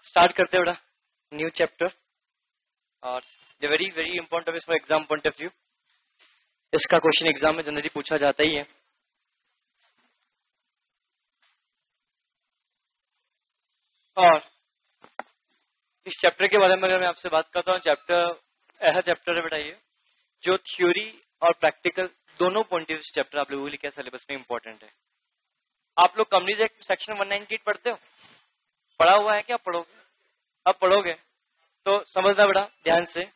Start करते हैं बेटा न्यू चैप्टर और ये very very important topic for exam point of view. इसका क्वेश्चन एग्जाम में जनरली पूछा जाता ही है। और इस चैप्टर के बारे में अगर मैं आपसे बात करता हूँ, चैप्टर ऐसा चैप्टर है बेटा ये जो थ्योरी और प्रैक्टिकल दोनों पॉइंट ऑफ व्यू चैप्टर आप लोगों के लिए क्या सिलेबस में इंपॉर्टेंट है। आप लोग कंपनीज एक्ट सेक्शन 198 पढ़ते हो, पढ़ा हुआ है क्या? पढ़ोगे, अब पढ़ोगे तो समझना बेटा ध्यान से।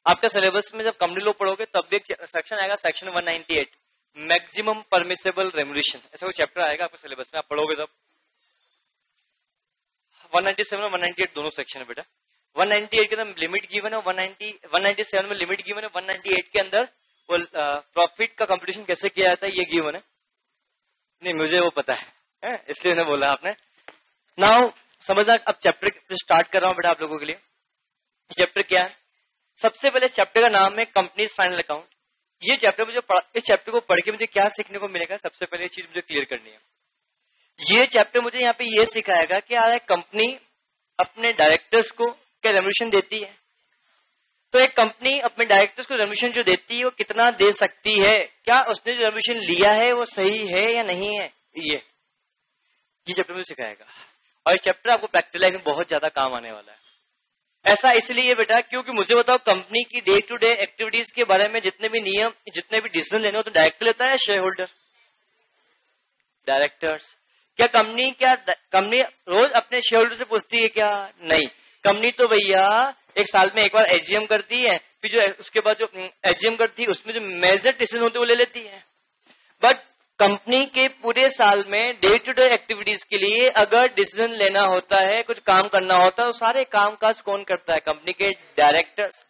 आपका सिलेबस में जब कंपनी लॉ पढ़ोगे तब भी एक सेक्शन आएगा सेक्शन 198 मैक्सिमम परमिसेबल रेमुनरेशन, ऐसा कोई चैप्टर आएगा आपके सिलेबस में, आप पढ़ोगे तब। 197 और 198 दोनों सेक्शन है बेटा। 198 के अंदर लिमिट गिवन है, 197 में लिमिट गिवन है, 198 के अंदर वो प्रॉफिट का कंप्यूटेशन कैसे किया जाता है ये गिवन है। नहीं मुझे वो पता है इसलिए मैंने बोला आपने। नाउ समझना, अब चैप्टर स्टार्ट कर रहा हूं बेटा आप लोगों के लिए। चैप्टर क्या है? सबसे पहले चैप्टर का नाम है कंपनीज फाइनल अकाउंट। ये चैप्टर मुझे इस चैप्टर को पढ़ के मुझे क्या सीखने को मिलेगा, सबसे पहले ये चीज मुझे क्लियर करनी है। ये चैप्टर मुझे यहाँ पे ये सिखाएगा कि यार कंपनी अपने डायरेक्टर्स को क्या रेमुनरेशन देती है, तो एक कंपनी अपने डायरेक्टर्स को रेमुनरेशन जो देती है वो कितना दे सकती है, क्या उसने जो रेमुनरेशन लिया है वो सही है या नहीं है, ये चैप्टर मुझे सिखाएगा। और ये चैप्टर आपको प्रैक्टिकल लाइफ में बहुत ज्यादा काम आने वाला है। ऐसा इसलिए बेटा क्योंकि मुझे बताओ कंपनी की डे टू डे एक्टिविटीज के बारे में जितने भी नियम, जितने भी डिसीजन लेने हो तो डायरेक्टर लेता है, शेयर होल्डर, डायरेक्टर्स। क्या कंपनी रोज अपने शेयर होल्डर से पूछती है क्या? नहीं, कंपनी तो भैया एक साल में एक बार एजीएम करती है, फिर जो उसके बाद जो एजीएम करती है उसमें जो मेजर डिसीजन होते हैं वो ले लेती है। बट कंपनी के पूरे साल में डे टू डे एक्टिविटीज के लिए अगर डिसीजन लेना होता है, कुछ काम करना होता है, तो सारे कामकाज कौन करता है? कंपनी के डायरेक्टर्स।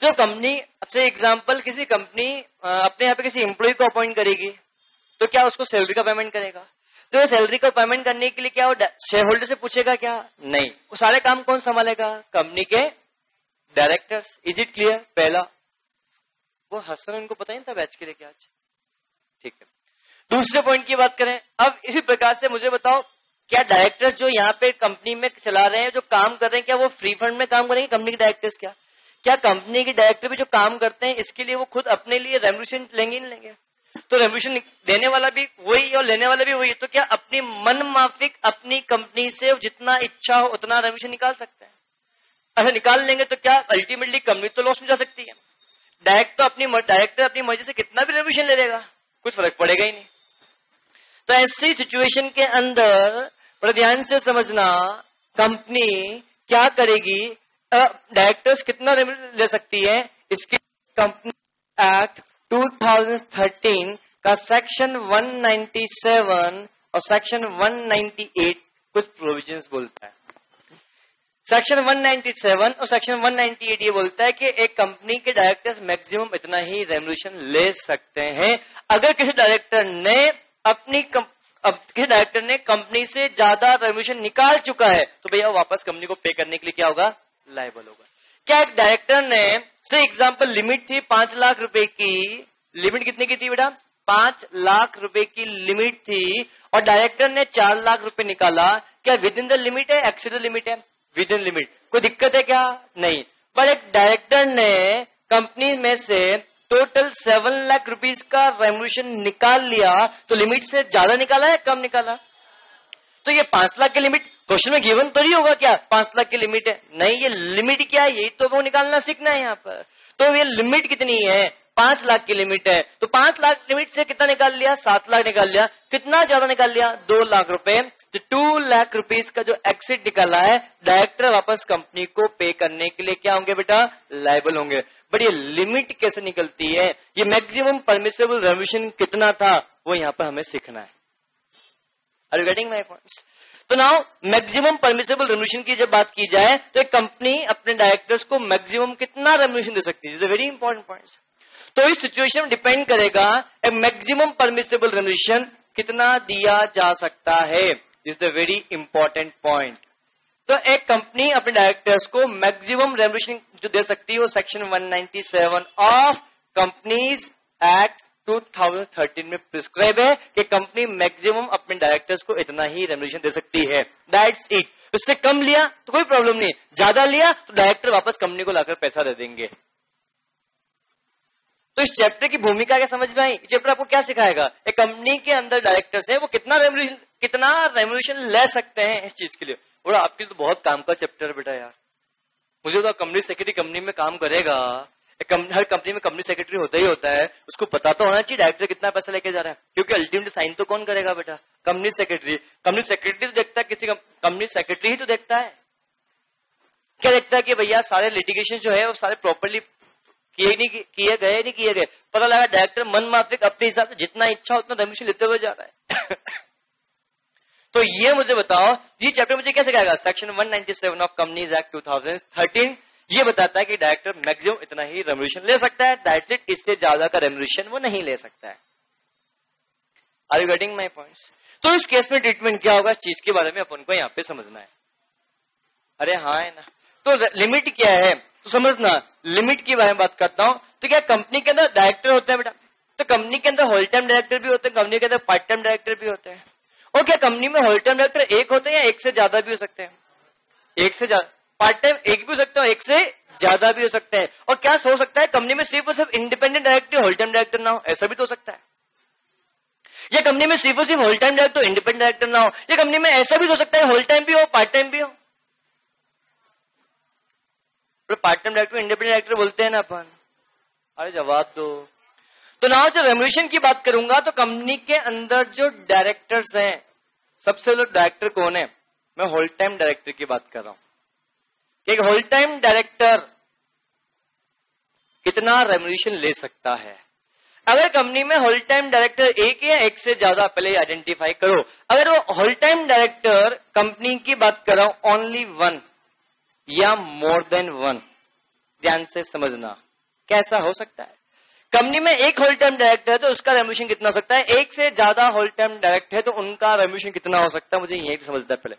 जो कंपनी से एग्जांपल किसी कंपनी अपने यहाँ पे किसी एम्प्लॉय को अपॉइंट करेगी तो क्या उसको सैलरी का पेमेंट करेगा? तो सैलरी का पेमेंट करने के लिए क्या वो शेयर होल्डर से पूछेगा क्या? नहीं, वो सारे काम कौन संभालेगा? कंपनी के डायरेक्टर्स। Is it clear? पहला वो हसन, उनको पता ही नहीं था बैच के लिए क्या आज, ठीक है। दूसरे पॉइंट की बात करें, अब इसी प्रकार से मुझे बताओ क्या डायरेक्टर्स जो यहाँ पे कंपनी में चला रहे हैं, जो काम कर रहे हैं, क्या वो फ्री फंड में काम करेंगे? कंपनी के डायरेक्टर्स क्या कंपनी के डायरेक्टर भी जो काम करते हैं इसके लिए वो खुद अपने लिए रेमुनरेशन लेंगे नहीं लेंगे? तो रेमुनरेशन देने वाला भी वही और लेने वाला भी वही, तो क्या अपनी मन माफिक अपनी कंपनी से जितना इच्छा हो उतना रेमुनरेशन निकाल सकते हैं? अगर निकाल लेंगे तो क्या अल्टीमेटली कंपनी तो लॉस में जा सकती है। डायरेक्टर अपनी मर्जी से कितना भी रेमुनरेशन ले लेगा, कुछ फर्क पड़ेगा ही नहीं। तो ऐसी सिचुएशन के अंदर बड़ा ध्यान से समझना, कंपनी क्या करेगी, डायरेक्टर्स कितना ले सकती है, इसके कंपनी एक्ट 2013 का सेक्शन 197 और सेक्शन 198 कुछ प्रोविजंस बोलता है। सेक्शन 197 और सेक्शन 198 ये बोलता है कि एक कंपनी के डायरेक्टर्स मैक्सिमम इतना ही रेमुनरेशन ले सकते हैं। अगर किसी डायरेक्टर ने कंपनी से ज्यादा रेमुनरेशन निकाल चुका है तो भैया वापस कंपनी को पे करने के लिए क्या होगा? लायबल होगा। क्या एक डायरेक्टर ने से एग्जांपल लिमिट थी 5 लाख रुपए की, लिमिट कितने की थी बेटा? 5 लाख रुपए की लिमिट थी और डायरेक्टर ने 4 लाख रुपए निकाला, क्या विद इन द लिमिट है, एक्सीड द लिमिट है? With in limit. कोई दिक्कत है क्या? नहीं। पर एक डायरेक्टर ने कंपनी में से टोटल 7 लाख रुपीस का रेमुनरेशन निकाल लिया, तो लिमिट से ज्यादा निकाला है कम निकाला? तो ये 5 लाख की लिमिट क्वेश्चन में गिवन तो नहीं होगा क्या 5 लाख की लिमिट है? नहीं, ये लिमिट क्या है यही तो वो निकालना सीखना है यहाँ पर। तो ये लिमिट कितनी है? 5 लाख की लिमिट है, तो 5 लाख लिमिट से कितना निकाल लिया? 7 लाख निकाल लिया। कितना ज्यादा निकाल लिया? 2 लाख रुपए। तो 2 लाख रुपीस का जो एक्सिट निकाला है, डायरेक्टर वापस कंपनी को पे करने के लिए क्या होंगे बेटा? लायबल होंगे। बट ये लिमिट कैसे निकलती है, ये मैक्सिमम परमिसेबल रेमुनरेशन कितना था, वो यहाँ पर हमें सीखना है। Are you getting my points? तो नाउ मैक्सिमम परमिसेबल रेमुनरेशन की जब बात की जाए तो एक कंपनी अपने डायरेक्टर्स को मैक्सिमम कितना रेमुनरेशन दे सकती है? Is a very important point. तो इस सिचुएशन में डिपेंड करेगा मैक्सिमम परमिसेबल रेमुनरेशन कितना दिया जा सकता है। Is the very important point. तो एक कंपनी अपने डायरेक्टर्स को मैक्सिमम रेमुनरेशन जो दे सकती है वो सेक्शन 197 ऑफ कंपनीज एक्ट 2013 में प्रिस्क्राइब है कि कंपनी मैक्सिमम अपने डायरेक्टर्स को इतना ही रेम्यूनरेशन दे सकती है। That's it. उससे कम लिया तो कोई प्रॉब्लम नहीं, ज्यादा लिया तो डायरेक्टर वापस कंपनी को लाकर पैसा दे देंगे। तो इस चैप्टर की भूमिका क्या समझ में आई? चैप्टर आपको क्या सिखाएगा? एक कंपनी के अंदर डायरेक्टर्स है वो कितना रेम्यूनरेशन ले सकते हैं इस चीज के लिए। और आपके लिए तो बहुत काम का चैप्टर है बेटा यार। मुझे तो कंपनी सेक्रेटरी कंपनी में काम करेगा, हर कंपनी में कंपनी सेक्रेटरी होता ही होता है, उसको पता तो होना चाहिए डायरेक्टर कितना पैसा लेके जा रहा है, क्योंकि अल्टीमेटली साइन तो कौन करेगा बेटा? Company secretary. कंपनी सेक्रेटरी तो देखता है, किसी कंपनी सेक्रेटरी ही तो देखता है। क्या देखता है कि भैया सारे लिटिगेशन जो है वो सारे प्रॉपर्ली किए गए। पता लगा डायरेक्टर मन माफिक अपने हिसाब से जितना इच्छा उतना रेम्यूनरेशन लेते हुए जा रहा है। तो ये मुझे बताओ, ये चैप्टर मुझे कैसे कहेगा? सेक्शन 197 ऑफ कंपनीज एक्ट 2013 ये बताता है कि डायरेक्टर मैक्सिमम इतना ही रेम्यूनरेशन ले सकता है। That's it. इससे ज्यादा का रेम्यूनरेशन वो नहीं ले सकता है। Are you getting my points? तो इस केस में ट्रीटमेंट क्या होगा, इस चीज के बारे में अपन को यहाँ पे समझना है। अरे हाँ है ना। तो लिमिट क्या है तो समझना, लिमिट के बारे में बात करता हूं। तो क्या कंपनी के अंदर डायरेक्टर होते हैं बेटा? तो कंपनी के अंदर होल टाइम डायरेक्टर भी होते हैं, कंपनी के अंदर पार्ट टाइम डायरेक्टर भी होते हैं। और क्या कंपनी में होल टाइम डायरेक्टर एक होते हैं या एक से ज्यादा भी हो सकते हैं? एक से ज्यादा। पार्ट टाइम एक भी हो सकते हैं, एक से ज्यादा भी हो सकते हैं। और क्या हो सकता है कंपनी में सिर्फ और सिर्फ independent director whole time director ना हो, ऐसा भी तो हो सकता है। या कंपनी में सिर्फ और सिर्फ whole time director independent director ना हो, या कंपनी में ऐसा भी हो सकता है होल टाइम भी हो पार्ट टाइम भी हो। Part time director independent director बोलते हैं ना अपन। अरे जवाब दो। तो ना जो रेम्यूनरेशन की बात करूंगा तो कंपनी के अंदर जो डायरेक्टर्स हैं, सबसे पहले डायरेक्टर कौन है? मैं होल टाइम डायरेक्टर की बात कर रहा हूं। एक होल टाइम डायरेक्टर कितना रेम्यूनरेशन ले सकता है? अगर कंपनी में होल टाइम डायरेक्टर एक या एक से ज्यादा, पहले आइडेंटिफाई करो। अगर वो होल टाइम डायरेक्टर कंपनी की बात कर रहा हूं ओनली वन या मोर देन वन, ध्यान से समझना कैसा हो सकता है। कंपनी में एक होल टाइम डायरेक्टर है तो उसका रेम्यूनरेशन कितना हो सकता है? एक से ज्यादा होल टाइम डायरेक्टर है तो उनका रेम्यूनरेशन कितना हो सकता है? मुझे यही समझना है पहले।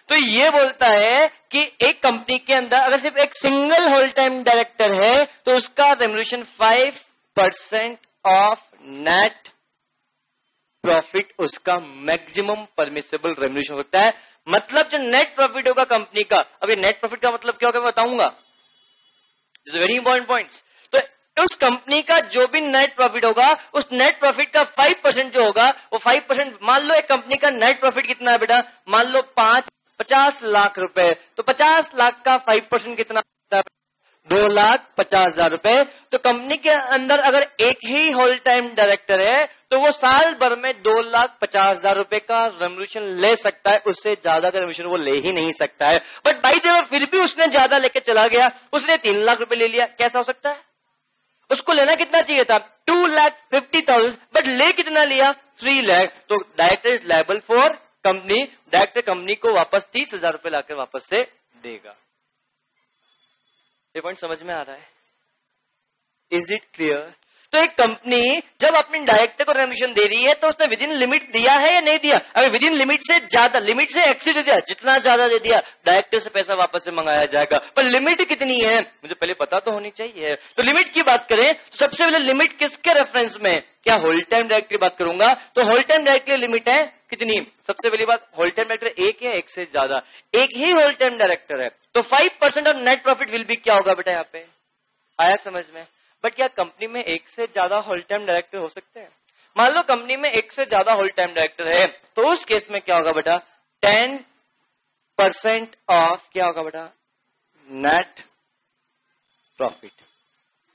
तो ये बोलता है कि एक कंपनी के अंदर अगर सिर्फ एक सिंगल होल टाइम डायरेक्टर है तो उसका रेम्यूनरेशन 5% ऑफ नेट प्रॉफिट उसका मैक्सिमम परमिसेबल रेम्यूनरेशन हो सकता है। मतलब जो नेट प्रॉफिट होगा कंपनी का, अभी नेट प्रॉफिट का मतलब क्या होगा मैं बताऊंगा, this is very important points. तो उस कंपनी का जो भी नेट प्रॉफिट होगा उस नेट प्रॉफिट का 5% जो होगा वो 5%, मान लो एक कंपनी का नेट प्रॉफिट कितना है बेटा, मान लो 50 लाख रुपए, तो 50 लाख का 5% कितना होता है? 2,50,000 रुपए। तो कंपनी के अंदर अगर एक ही होल टाइम डायरेक्टर है तो वो साल भर में 2,50,000 रुपए का रेम्यूनरेशन ले सकता है, उससे ज्यादा का रेम्यूनरेशन वो ले ही नहीं सकता है। बट भाई जब फिर भी उसने ज्यादा लेके चला गया, उसने 3 लाख रुपए ले लिया, कैसा हो सकता है? उसको लेना कितना चाहिए था? 2,50,000, बट ले कितना लिया? 3 लाख। तो director is liable for company, director company को वापस 30,000 रुपए लाकर वापस से देगा। ये पॉइंट समझ में आ रहा है? Is it clear? तो एक कंपनी जब अपने डायरेक्टर को रेम्यूनरेशन दे रही है तो उसने विद इन लिमिट दिया है या नहीं दिया? अगर विद इन लिमिट से ज्यादा, लिमिट से एक्सीड दे दिया, जितना ज्यादा दे दिया डायरेक्टर से पैसा वापस से मंगाया जाएगा। पर लिमिट कितनी है मुझे पहले पता तो होनी चाहिए। तो लिमिट की बात करें तो सबसे पहले लिमिट किसके रेफरेंस में? क्या होल टाइम डायरेक्टर की बात करूंगा तो होल टाइम डायरेक्टर की लिमिट है कितनी? सबसे पहली बात, होल टाइम डायरेक्टर एक या एक से ज्यादा, एक ही होल टाइम डायरेक्टर है तो 5% of net profit will be क्या होगा बेटा? यहाँ पे आया समझ में? बट क्या कंपनी में एक से ज्यादा होल टाइम डायरेक्टर हो सकते हैं? मान लो कंपनी में एक से ज्यादा होल टाइम डायरेक्टर है तो उस केस में क्या होगा बेटा? 10% ऑफ क्या होगा बेटा? Net profit.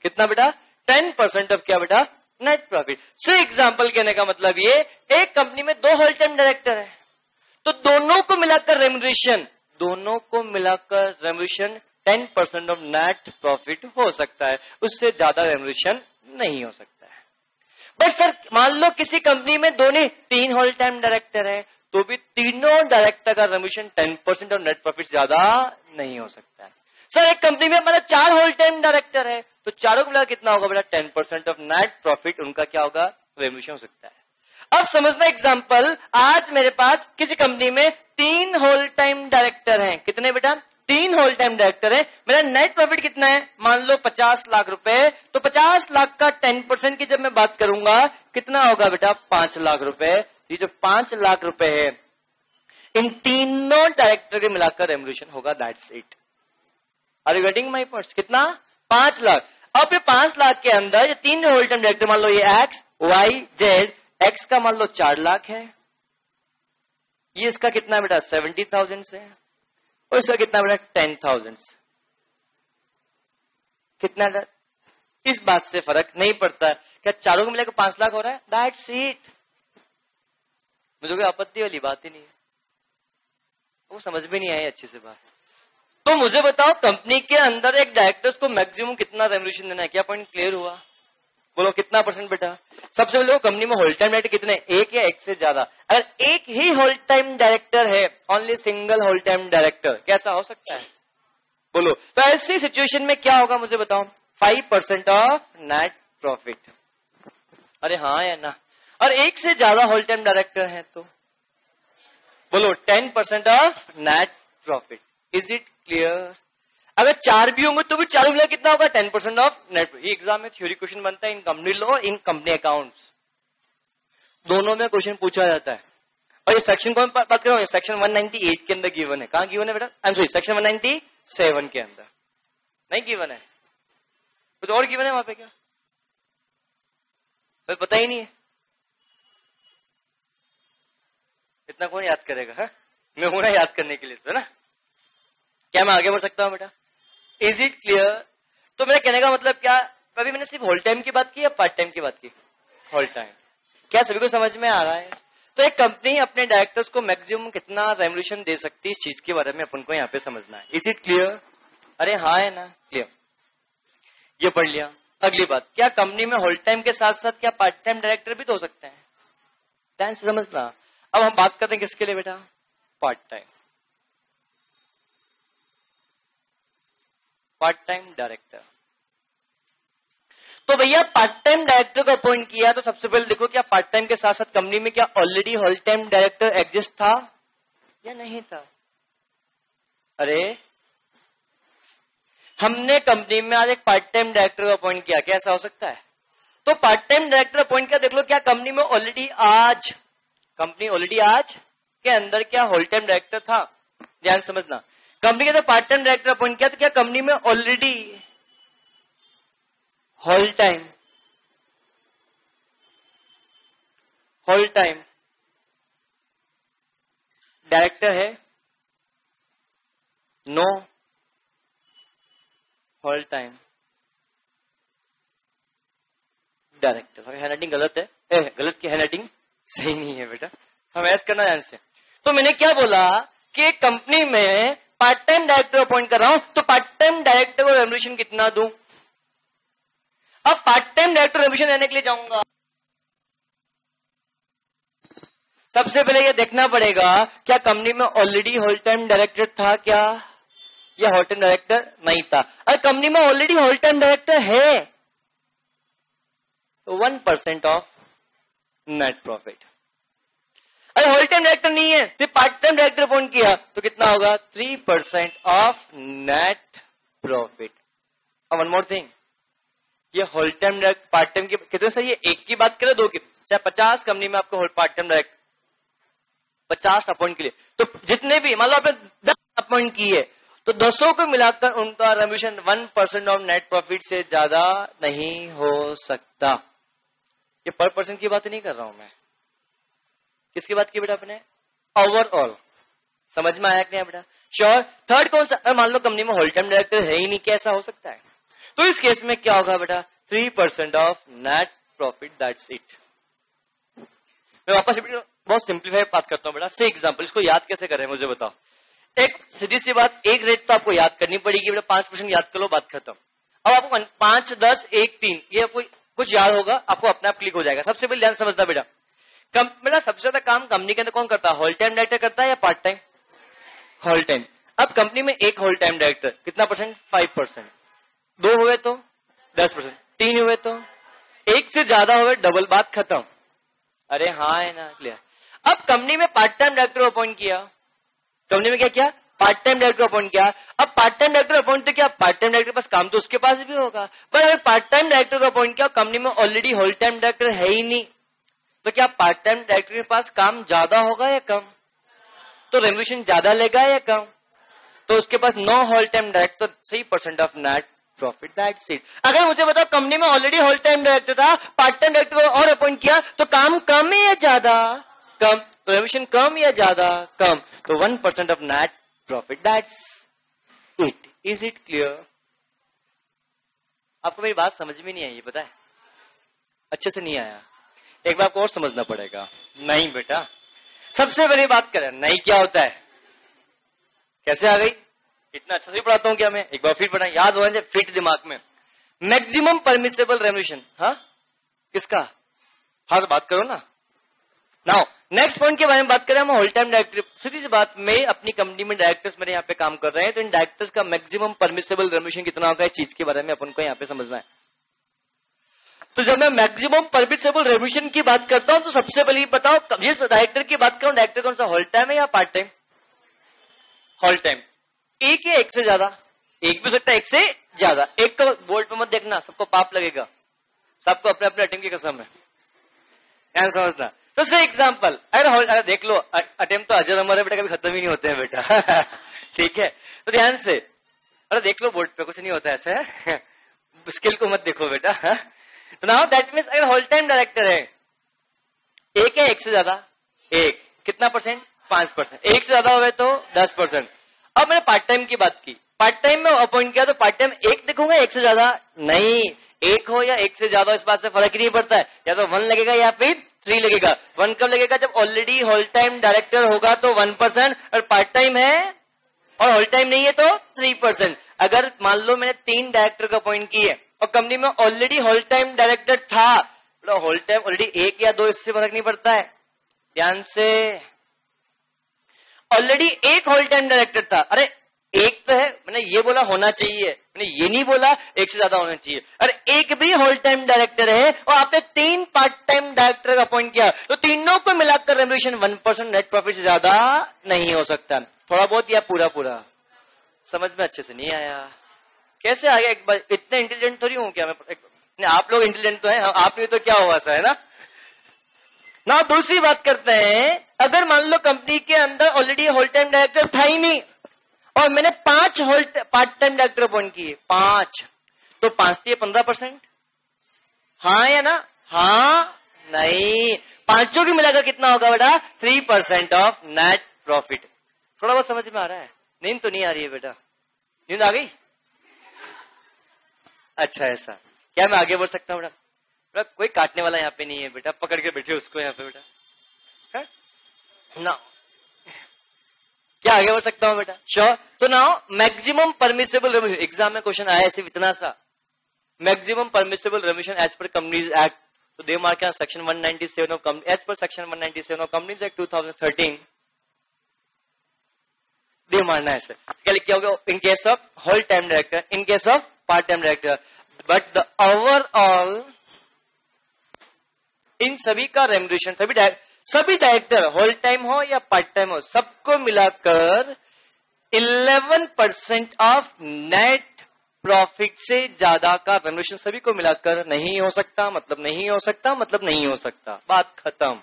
कितना बेटा? 10% ऑफ क्या बेटा? Net profit. से एग्जाम्पल कहने का मतलब ये, एक कंपनी में 2 होल टाइम डायरेक्टर है तो दोनों को मिलाकर रेम्यूनरेशन 10% ऑफ नेट प्रॉफिट हो सकता है, उससे ज्यादा रेम्यूनरेशन नहीं हो सकता है। बट सर मान लो किसी कंपनी में 3 होल टाइम डायरेक्टर है तो भी तीनों डायरेक्टर का रेम्यूनरेशन 10% ऑफ नेट प्रॉफिट ज्यादा नहीं हो सकता है। सर एक कंपनी में हमारा 4 होल टाइम डायरेक्टर है तो चारों को मिला कितना होगा बेटा? 10% ऑफ नेट प्रॉफिट उनका क्या होगा? रेम्यूनरेशन हो सकता है। अब समझना एग्जांपल, आज मेरे पास किसी कंपनी में 3 होल टाइम डायरेक्टर हैं। कितने बेटा? 3 होल टाइम डायरेक्टर है, मेरा नेट प्रॉफिट कितना है, मान लो 50 लाख रुपए, तो 50 लाख का 10% की जब मैं बात करूंगा कितना होगा बेटा, 5 लाख रुपए। ये जो 5 लाख रुपए है इन तीनों डायरेक्टर के मिलाकर रेम्युनरेशन होगा, that's it. Are you getting my points? कितना, 5 लाख। अब ये 5 लाख के अंदर ये 3 होल टाइम डायरेक्टर, मान लो ये एक्स वाई जेड, एक्स का मान लो 4 लाख है, ये इसका कितना बेटा 70,000 से, और इसका कितना बेटा 10,000 से। कितना, इस बात से फर्क नहीं पड़ता क्या चारों को मिलाकर 5 लाख हो रहा है, दैट्स इट। मुझे कोई आपत्ति वाली बात ही नहीं है, वो समझ भी नहीं आई अच्छे से बात। तो मुझे बताओ कंपनी के अंदर एक डायरेक्टर्स को मैक्सिमम कितना रेम्युनरेशन देना है, क्या पॉइंट क्लियर हुआ? बोलो कितना परसेंट बेटा? सबसे पहले कंपनी में होल टाइम डायरेक्टर कितने, एक या एक से ज्यादा? अगर एक ही होल टाइम डायरेक्टर है, only single whole time director, कैसा हो सकता है? बोलो। तो ऐसी सिचुएशन में क्या होगा मुझे बताओ, 5% ऑफ नेट प्रॉफिट। अरे हाँ या ना? और एक से ज्यादा होल टाइम डायरेक्टर है तो बोलो 10% of net profit. Is it clear? अगर 4 भी होंगे तो भी चारों मिला कितना होगा, 10% ऑफ नेट। ये एग्जाम में थ्योरी क्वेश्चन बनता है इन कंपनी लॉ, इन कंपनी अकाउंट्स, दोनों में क्वेश्चन पूछा जाता है। और ये सेक्शन कौन बात कर रहा हूँ, सेक्शन 198 के अंदर गिवन है। कहाँ गिवन है बेटा? आई एम सॉरी, सेक्शन 197 के अंदर नहीं गिवन है, कुछ और गिवन है वहां पे क्या, तो पता ही नहीं है। इतना कौन याद करेगा? है मैं हूं ना याद करने के लिए, तो ना क्या मैं आगे बढ़ सकता हूं बेटा? Is it clear? तो मेरा कहने का मतलब क्या, अभी मैंने सिर्फ होल टाइम की बात की या पार्ट टाइम की बात की? Whole time. क्या सभी को समझ में आ रहा है? तो एक कंपनी अपने डायरेक्टर्स को मैक्सिमम कितना रेम्युनरेशन दे सकती है, इस चीज के बारे में अपन को यहाँ पे समझना है। Is it clear? अरे हाँ है ना? क्लियर, ये पढ़ लिया। अगली बात, क्या कंपनी में होल टाइम के साथ साथ क्या पार्ट टाइम डायरेक्टर भी तो हो सकते हैं? ध्यान से समझना। अब हम बात करते हैं किसके लिए बेटा? Part time. Part time director. तो भैया पार्ट टाइम डायरेक्टर को अपॉइंट किया, तो सबसे पहले देखो क्या पार्ट टाइम के साथ साथ कंपनी में क्या already whole time director exist था या नहीं था? अरे हमने कंपनी में आज एक पार्ट टाइम डायरेक्टर को अपॉइंट किया, क्या ऐसा हो सकता है? तो पार्ट टाइम डायरेक्टर अपॉइंट किया, देख लो क्या कंपनी में ऑलरेडी आज के अंदर क्या होल टाइम डायरेक्टर था? ध्यान समझना। कंपनी के अंदर पार्ट टाइम डायरेक्टर अपॉइंट किया, तो क्या कंपनी में ऑलरेडी होल टाइम डायरेक्टर है? No, whole time director. Handwriting गलत है, गलत की हैंडराइटिंग सही नहीं है बेटा, हम ऐसा करना ध्यान से। तो मैंने क्या बोला कि कंपनी में पार्ट टाइम डायरेक्टर अपॉइंट कर रहा हूं, तो पार्ट टाइम डायरेक्टर को रेम्युनरेशन कितना दूं? अब पार्ट टाइम डायरेक्टर रेम्युनरेशन देने के लिए जाऊंगा, सबसे पहले ये देखना पड़ेगा क्या कंपनी में ऑलरेडी होल टाइम डायरेक्टर था क्या, या होल टाइम डायरेक्टर नहीं था। अगर कंपनी में ऑलरेडी होल टाइम डायरेक्टर है तो 1% ऑफ नेट प्रॉफिट। अगर होल टाइम डायरेक्टर नहीं है, सिर्फ पार्ट टाइम डायरेक्टर अपॉइंट किया, तो कितना होगा? 3% ऑफ नेट प्रॉफिट। अब वन मोर थिंग, ये whole time direct part time की कितने सही है? एक की बात करें, दो की? चाहे 50 कंपनी में आपको पार्ट टाइम डायरेक्ट 50 अपॉइंट के लिए, तो जितने भी मान लो आपने 10 अपॉइंट किए, तो 10 को मिलाकर उनका रेम्युनरेशन 1% ऑफ नेट प्रॉफिट से ज्यादा नहीं हो सकता। ये पर पर्सन की बात नहीं कर रहा हूं मैं, किसकी बात की बेटा अपने? ओवरऑल। समझ में आया कि नहीं बेटा? श्योर। थर्ड कौन सा? मान लो कंपनी में होल टाइम डायरेक्टर है ही नहीं, कैसा हो सकता है? तो इस केस में क्या होगा बेटा? 3% of net profit, that's it. मैं वापस बहुत सिंप्लीफाई बात करता हूं बेटा, से एग्जांपल, इसको याद कैसे करें मुझे बताओ। एक सीधी सी बात, एक रेट तो आपको याद करनी पड़ेगी बेटा, 5% याद कर लो, बात खत्म। अब आपको 5, 10, 1, 3 ये आपको कुछ याद होगा, आपको अपने आप क्लिक हो जाएगा। सबसे पहले ध्यान समझना बेटा, बेटा सबसे ज्यादा काम कंपनी के अंदर कौन करता है? होल टाइम डायरेक्टर करता है या पार्ट टाइम? Whole time. अब कंपनी में एक होल टाइम डायरेक्टर कितना परसेंट? 5%। 2 हुए तो 10%, 3 हुए तो, 1 से ज्यादा हुए डबल, बात खत्म। अरे हाँ है ना? क्लियर। अब कंपनी में पार्ट टाइम डायरेक्टर अपॉइंट किया, कंपनी में क्या किया? पार्ट टाइम डायरेक्टर अपॉइंट किया। अब पार्ट टाइम डायरेक्टर अपॉइंट तो क्या, पार्ट टाइम डायरेक्टर के पास काम तो उसके पास भी होगा, पर अगर पार्ट टाइम डायरेक्टर को अपॉइंट किया, कंपनी में ऑलरेडी होल टाइम डायरेक्टर है ही नहीं, तो क्या पार्ट टाइम डायरेक्टर के पास काम ज्यादा होगा या कम? तो रेम्यूनरेशन ज्यादा लेगा या कम? तो उसके पास no whole time director, 3% of net profit, that's it. अगर मुझे बताओ कंपनी में ऑलरेडी होल टाइम डायरेक्टर था, पार्ट टाइम डायरेक्टर को और अपॉइंट किया, तो काम कम है या ज्यादा? कम। तो रेम्यूनरेशन कम या ज्यादा? कम। तो 1% of net profit, that's it. Is it clear? आपको मेरी बात समझ में नहीं आई, पता है, अच्छे से नहीं आया, एक बार और समझना पड़ेगा। नहीं बेटा, सबसे पहले बात करें नहीं क्या होता है, कैसे आ गई, इतना अच्छा से पढ़ाता हूं क्या मैं, एक बार फिर पढ़ा, याद होना चाहिए फिट दिमाग में। मैक्सिमम परमिसेबल रेम्यूनरेशन, हाँ किसका, हाँ तो बात करो ना। नाउ नेक्स्ट पॉइंट के बारे में बात करें हम, होल टाइम डायरेक्टर। सीधी सी बात, मैं अपनी कंपनी में डायरेक्टर्स मेरे यहाँ पे काम कर रहे हैं, तो इन डायरेक्टर्स का मैक्सिमम परमिसेबल रेम्यूनरेशन कितना होगा, इस चीज के बारे में अपन को यहाँ पे समझना है। तो जब मैं मैक्सिमम परमिसेबल रेम्यूनरेशन की बात करता हूं, तो सबसे पहले बताओ, ये डायरेक्टर की बात करूं, डायरेक्टर कौन सा, होल टाइम है या पार्ट टाइम? Whole time. एक या एक से ज्यादा? एक भी सकता है, एक से ज्यादा। एक तो बोर्ड पे मत देखना, सबको पाप लगेगा, सबको अपने अपने अटेम्प्ट की कसम है, ध्यान समझना। तो से एग्जाम्पल, अगर देख लो, अटेम्प्ट तो अजर हमारे बेटा कभी खत्म ही नहीं होते हैं बेटा ठीक है, तो ध्यान से, अरे देख लो बोर्ड पे, कुछ नहीं होता ऐसे स्किल को मत देखो बेटा। तो नाउ दैट मीन्स अगर होल टाइम डायरेक्टर है, एक है एक से ज्यादा, एक कितना परसेंट, 5%, एक से ज्यादा हुए तो 10%। अब मैंने पार्ट टाइम की बात की, पार्ट टाइम में अपॉइंट किया, तो पार्ट टाइम एक देखूंगा एक से ज्यादा नहीं, एक हो या एक से ज्यादा इस बात से फर्क ही नहीं पड़ता है, या तो 1 लगेगा या फिर 3 लगेगा। 1 कब लगेगा, जब ऑलरेडी होल टाइम डायरेक्टर होगा तो 1%, और पार्ट टाइम है और होल टाइम नहीं है तो 3%। अगर मान लो मैंने 3 डायरेक्टर को अपॉइंट किए और कंपनी में ऑलरेडी होल टाइम डायरेक्टर था, होल टाइम ऑलरेडी 1 या 2, इससे फर्क नहीं पड़ता है, ध्यान से। ऑलरेडी एक होल टाइम डायरेक्टर था, अरे एक तो है, मैंने ये बोला होना चाहिए, मैंने ये नहीं बोला एक से ज्यादा होना चाहिए। अरे एक भी होल टाइम डायरेक्टर है और आपने 3 पार्ट टाइम डायरेक्टर अपॉइंट किया, तो तीनों को मिलाकर रेम्यूनरेशन 1% नेट प्रॉफिट से ज्यादा नहीं हो सकता, थोड़ा बहुत या पूरा पूरा। समझ में अच्छे से नहीं आया, कैसे आ गया, एक बार इतने इंटेलिजेंट थोड़ी हूं क्या मैं, आप लोग इंटेलिजेंट तो है, आप नहीं तो क्या हुआ सा, है ना। ना दूसरी बात करते हैं, अगर मान लो कंपनी के अंदर ऑलरेडी होल टाइम डायरेक्टर था ही नहीं और मैंने 5 पार्ट टाइम डायरेक्टर अपॉइंट किए, 5, तो 5 दिए 15%, हाँ या ना, हाँ नहीं, पांचों की मिलाकर कितना होगा बेटा, 3% ऑफ नेट प्रॉफिट। थोड़ा बहुत समझ में आ रहा है, नींद तो नहीं आ रही है बेटा, नींद आ गई, अच्छा ऐसा, क्या मैं आगे बढ़ सकता हूँ बेटा? कोई काटने वाला यहाँ पे नहीं है बेटा, पकड़ के बैठे उसको यहाँ पे बेटा, है ना, क्या आगे बढ़ सकता हूँ बेटा? श्योर। तो now maximum permissible remuneration, exam में क्वेश्चन आया सिर्फ इतना सा, maximum permissible remuneration as per companies act, तो दे mark section 197 of company, as per section 197 of companies act 2013, दे मारना है सर। क्या लिख क्या होगा, in case of whole time director, in case of part time director, but the overall, इन सभी का रेम्यूनरेशन, सभी डायरेक्टर होल टाइम हो या पार्ट टाइम हो, सबको मिलाकर 11% ऑफ नेट प्रॉफिट से ज्यादा का रेम्यूनरेशन सभी को मिलाकर नहीं हो सकता, मतलब नहीं हो सकता, मतलब नहीं हो सकता, बात खत्म।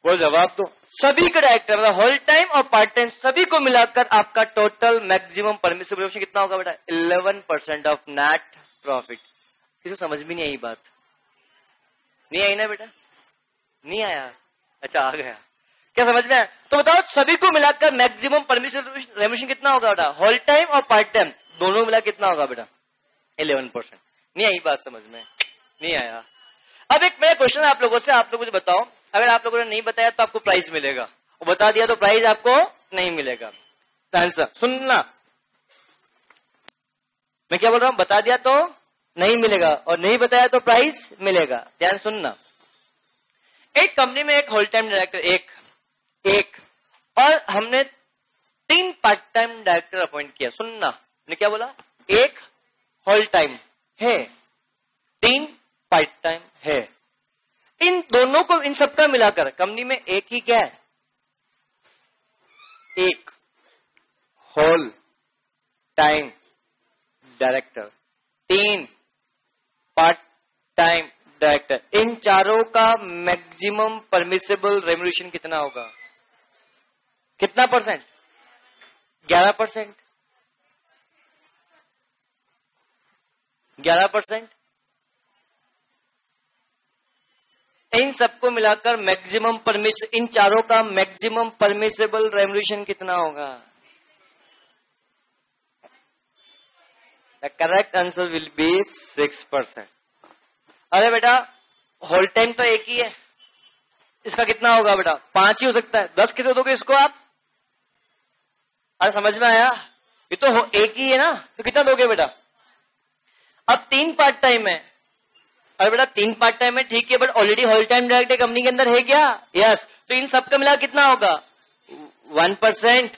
बोल जवाब दो, सभी के डायरेक्टर होल टाइम और पार्ट टाइम सभी को मिलाकर आपका टोटल मैक्सिमम परमिसिबल रेम्यूनरेशन कितना होगा बेटा, 11% ऑफ नेट प्रॉफिट। किसी समझ भी नहीं आई बात, नहीं आई ना बेटा, नहीं आया, अच्छा आ गया, क्या समझ में आया? तो बताओ सभी को मिलाकर मैक्सिमम परमिसिबल रेम्यूनरेशन कितना होगा बेटा, होल टाइम और पार्ट टाइम दोनों मिला कितना होगा बेटा, 11%। नहीं आई बात समझ में, नहीं आया। अब एक मेरा क्वेश्चन है आप लोगों से, आप लोग मुझे बताओ, अगर आप लोगों ने नहीं बताया तो आपको प्राइज मिलेगा, और बता दिया तो प्राइज आपको नहीं मिलेगा। आंसर सुनना, मैं क्या बोल रहा हूं, बता दिया तो नहीं मिलेगा और नहीं बताया तो प्राइस मिलेगा, ध्यान सुनना। एक कंपनी में एक होल टाइम डायरेक्टर एक और हमने 3 पार्ट टाइम डायरेक्टर अपॉइंट किया, सुनना, मैंने क्या बोला, एक होल टाइम है, 3 पार्ट टाइम है, इन दोनों को, इन सबका मिलाकर कंपनी में एक ही क्या है, एक whole time director, 3 part time director. इन चारों का मैक्सिमम परमिसेबल रेम्यूनरेशन कितना होगा? कितना परसेंट? 11%। 11%। इन सबको मिलाकर मैक्सिमम इन चारों का मैक्सिमम परमिसेबल रेम्यूनरेशन कितना होगा? The correct answer will be 6%। अरे बेटा होल टाइम तो एक ही है, इसका कितना होगा बेटा? 5 ही हो सकता है। 10 किसे दोगे इसको आप? अरे समझ में आया? ये तो एक ही है ना, तो कितना दोगे बेटा? अब 3 पार्ट टाइम है। अरे बेटा 3 पार्ट टाइम है ठीक है, but already whole time director company के अंदर है क्या? यस। तो इन सबका मिला कितना होगा? 1%।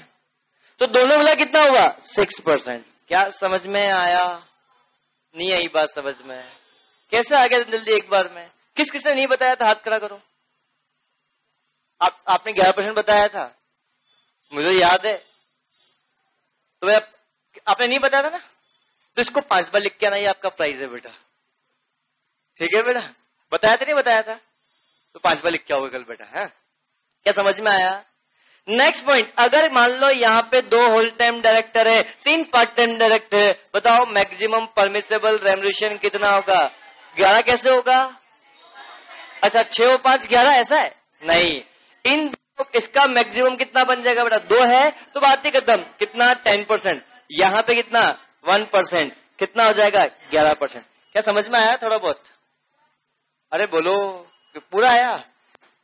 तो दोनों मिला कितना होगा? 6%। क्या समझ में आया? नहीं आई बात समझ में? कैसे आ गया जल्दी एक बार में? किस किसने नहीं बताया था? हाथ खड़ा करो। आपने 11% बताया था, मुझे याद है। तो आपने नहीं बताया था ना, तो इसको 5 बार लिख के आना, ये आपका प्राइज है बेटा। ठीक है बेटा? बताया था नहीं बताया था? तो 5 बार लिख के आओगे कल बेटा। है क्या समझ में आया? नेक्स्ट पॉइंट, अगर मान लो यहाँ पे 2 होल टाइम डायरेक्टर है, 3 पार्ट टाइम डायरेक्टर है, बताओ मैक्सिमम परमिसेबल रेम्यूनरेशन कितना होगा? 11 कैसे होगा? अच्छा 6 और 5 11 ऐसा है? नहीं, इसका मैक्सिमम कितना बन जाएगा बेटा? 2 है तो बात ही खत्म। कितना? 10%। यहाँ पे कितना? 1%। कितना हो जाएगा? 11%। क्या समझ में आया थोड़ा बहुत? अरे बोलो, पूरा आया?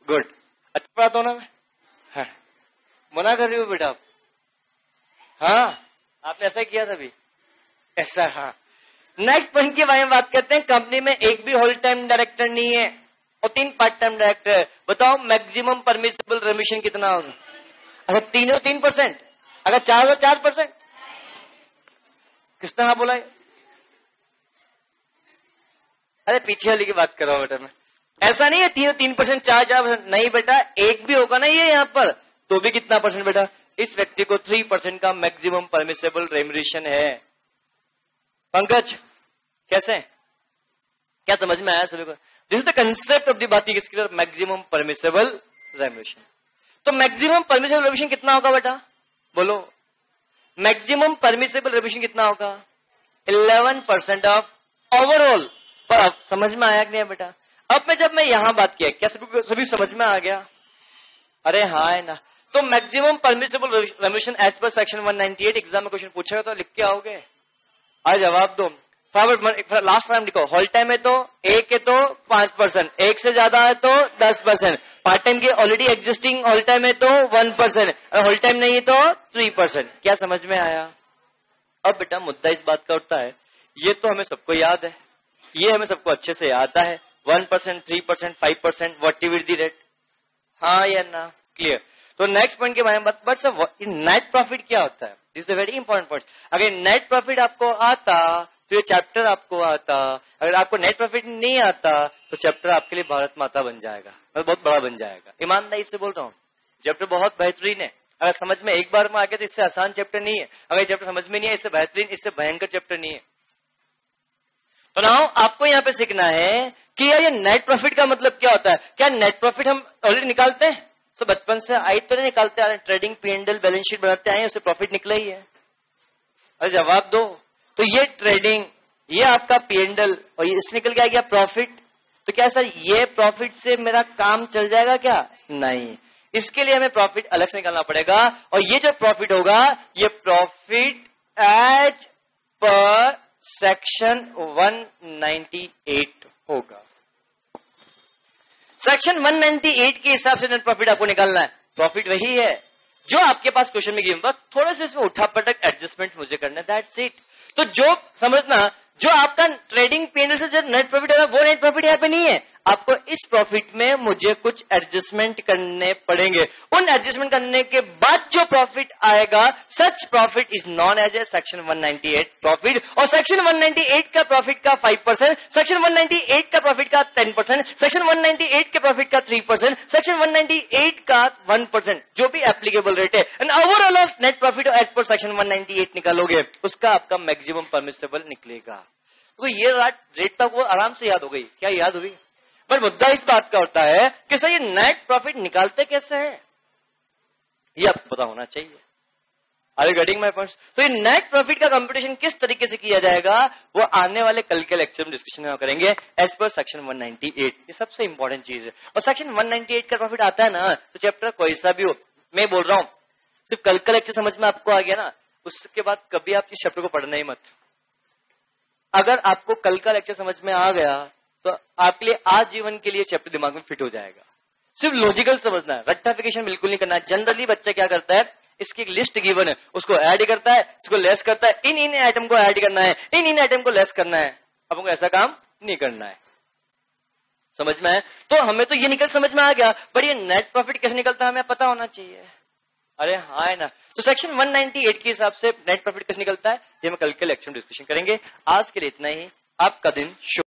गुड। अच्छा पढ़ाता हूं ना मैं? हाँ। मना कर रही हो बेटा आप? हाँ आपने ऐसा किया था अभी? ऐसा? हाँ। नेक्स्ट पॉइंट के बारे में बात करते हैं। कंपनी में एक भी होल टाइम डायरेक्टर नहीं है और 3 पार्ट टाइम डायरेक्टर है, बताओ मैक्सिमम परमिसेबल रेम्यूनरेशन कितना होगा? अगर 3 हो 3%, अगर 4 हो 4%। किसने हाँ बोला है? अरे पीछे वाली की बात कर रहा हूं बेटा मैं। ऐसा नहीं है 3%, 4% नहीं बेटा, एक भी होगा ना ये यहाँ पर, तो भी कितना परसेंट बेटा? इस व्यक्ति को 3% का मैक्सिमम परमिसेबल रेम्यूनरेशन है। पंकज कैसे? क्या समझ में आया सभी को? This is the concept of the बात की मैक्सिमम परमिसेबल रेम्यूनरेशन। तो मैक्सिमम परमिसेबल रेम्यूनरेशन कितना होगा बेटा? बोलो मैक्सिमम परमिसेबल रेम्यूनरेशन कितना होगा? 11% ऑफ ओवरऑल। पर अब समझ में आया कि नहीं बेटा? अब जब मैं यहां बात किया, क्या सभी समझ में आ गया? अरे हाँ है ना। तो maximum permissible remuneration as per section 198 exam में क्वेश्चन पूछेगा तो लिख के आओगे? आज जवाब दो। लास्ट टाइम लिखो, होल टाइम है तो 1 है तो 5%, 1 से ज्यादा है तो 10%, पार्ट टाइम के ऑलरेडी एग्जिस्टिंग होल टाइम है तो 1%, और होल टाइम नहीं है तो 3%। क्या समझ में आया? अब बेटा मुद्दा इस बात का उठता है, ये तो हमें सबको याद है, ये हमें सबको अच्छे से आता है, 1%, 3%, 5%, व्हाट विल दी रेट? हाँ या ना? क्लियर। तो नेक्स्ट पॉइंट के बारे में बात, बट सर नेट प्रॉफिट क्या होता है? This is a very important point. अगर नेट प्रॉफिट आपको आता तो ये चैप्टर आपको आता, अगर आपको नेट प्रॉफिट नहीं आता तो चैप्टर आपके लिए भारत माता बन जाएगा, बहुत बड़ा बन जाएगा। ईमानदारी से बोल रहा हूँ, चैप्टर बहुत बेहतरीन है। अगर समझ में एक बार में आ गया तो इससे आसान चैप्टर नहीं है, अगर चैप्टर समझ में नहीं है इससे बेहतरीन, इससे भयंकर चैप्टर नहीं है। तो नाउ आपको यहाँ पे सीखना है कि यार ये नेट प्रॉफिट का मतलब क्या होता है। क्या नेट प्रॉफिट हम ऑलरेडी निकालते हैं? तो बचपन से आई तो नहीं निकालते आ रहे, ट्रेडिंग P&L बैलेंस शीट बनाते आए, उससे प्रॉफिट निकला ही है। अरे जवाब दो। तो ये ट्रेडिंग, ये आपका P&L और ये इससे निकल के आ गया प्रॉफिट। तो क्या सर ये प्रॉफिट से मेरा काम चल जाएगा क्या? नहीं, इसके लिए हमें प्रॉफिट अलग से निकालना पड़ेगा, और ये जो प्रॉफिट होगा ये प्रॉफिट एज पर सेक्शन 198 होगा। सेक्शन 198 के हिसाब से नेट प्रॉफिट आपको निकालना है। प्रॉफिट वही है जो आपके पास क्वेश्चन में गिवन, बस थोड़े से इसमें उठा पटक एडजस्टमेंट मुझे करना है, दैट्स इट। तो जो समझना, जो आपका ट्रेडिंग P&L से जो नेट प्रॉफिट है वो नेट प्रॉफिट यहाँ पे नहीं है, आपको इस प्रॉफिट में मुझे कुछ एडजस्टमेंट करने पड़ेंगे। उन एडजस्टमेंट करने के बाद जो प्रॉफिट आएगा, such profit is known as a section 198 profit. और सेक्शन 198 का प्रॉफिट का 5%, सेक्शन 198 का प्रॉफिट का 10%, सेक्शन 198 के प्रॉफिट का 3%, सेक्शन 198 का 1%, जो भी एप्लीकेबल रेट है, and overall of net profit as per section 198 निकालोगे, उसका आपका मैक्सिमम परमिसेबल निकलेगा। तो ये रेट तक वो आराम से याद हो गई। क्या याद हुई? पर मुद्दा इस बात का होता है कि सर ये नेट प्रॉफिट निकालते कैसे हैं, ये आपको पता होना चाहिए। Are you getting my points? तो ये नेट प्रॉफिट का कंप्यूटेशन किस तरीके से किया जाएगा, वो आने वाले कल के लेक्चर में डिस्कशन में करेंगे एज पर सेक्शन 198। ये सबसे इंपॉर्टेंट चीज है। और सेक्शन 198 का प्रॉफिट आता है ना, तो चैप्टर कोई सा भी हो, मैं बोल रहा हूं सिर्फ कल का लेक्चर समझ में आपको आ गया ना, उसके बाद कभी आप इस चैप्टर को पढ़ना ही मत। अगर आपको कल का लेक्चर समझ में आ गया तो आपके लिए आजीवन के लिए चैप्टर दिमाग में फिट हो जाएगा। सिर्फ लॉजिकल समझना है, रट्टाफिकेशन बिल्कुल नहीं करना है। जनरली बच्चा क्या करता है, इसकी एक लिस्ट गिवन है, उसको ऐड करता है, इसको लेस करता है, इन आइटम को ऐड करना है, इन आइटम को लेस करना है। अब हमको ऐसा काम नहीं करना है। समझ में है? तो हमें तो ये निकल समझ में आ गया, पर ये नेट प्रॉफिट कैसे निकलता है हमें पता होना चाहिए। अरे हाँ है ना। तो सेक्शन 198 के हिसाब से नेट प्रॉफिट कैसे निकलता है, ये हम कल के लेक्चर में डिस्कशन करेंगे। आज के लिए इतना ही। आपका दिन शुभ।